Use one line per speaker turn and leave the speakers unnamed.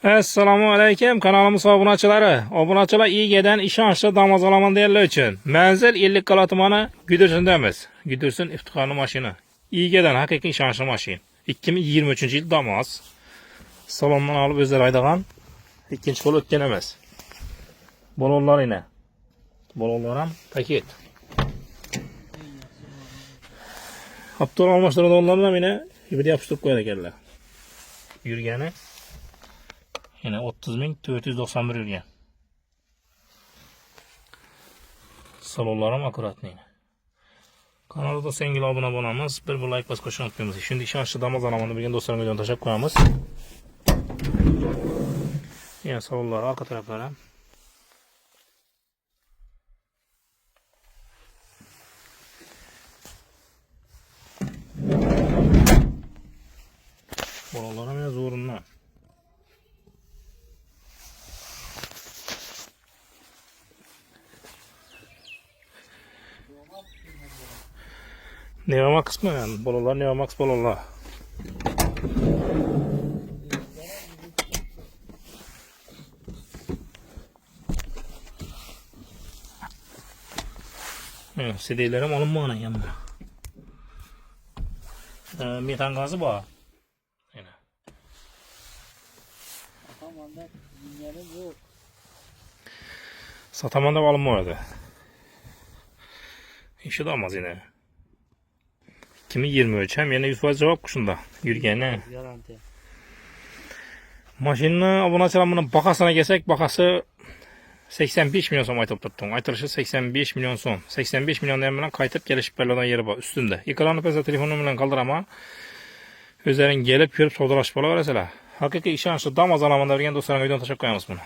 Assalomu alaykum kanalimiz obunachilari. Obunachilar egadan ishonchli damoz olaman deganlar uchun. Manzil 50 kilo tumani Gudursun'damiz. Gudursun iftixorli mashina. Egadan haqiqiy ishonchli mashina. 2023-yil damoz. Salondan olib o'zlari aydagan ikkinchi qo'l o'tgan emas. Balonlar ina. Balonlar ham paket. Hafta almashtirib onlardan meni ibidi yapıştırıp qo'yar ekanlar. Yurgani yine 30.491 yurgan. Salonlarim akkuratni. Kanalda sevgili abone bo'lamiz. Bir like bosib qo'shib qo'yamiz. Shunday ishonchli damoz olaman degan do'stlarimga tashab qo'yamiz. Yana salonlar orqa taraflari. Balonlarim yana zo'rindan. Neomax mı yani? Balonlar Neomax balonlar. Evet, CD'lerim alınmağına yanına. Metan gazı bu. Yine. Satamanda alınmağıydı. İşi de olmaz yine. 2023 hem yine 100% cevap kuşunda yürgeni. Maşinini obunachilar bakasına gelsek bakası 85 milyon so'm aytib turdim. Aytilishi 85 milyon so'm. 85 milliondan bilan qaytib kelishib beradigan yeri bor üstünde. Ekranı pesa telefonum bilan qoldiraman. O'zlaring kelib ko'rib savdolashib olaverasalar. Haqiqiy ishonchli damoz olaman degan do'stlarga videoni tashlab qo'yamiz buni.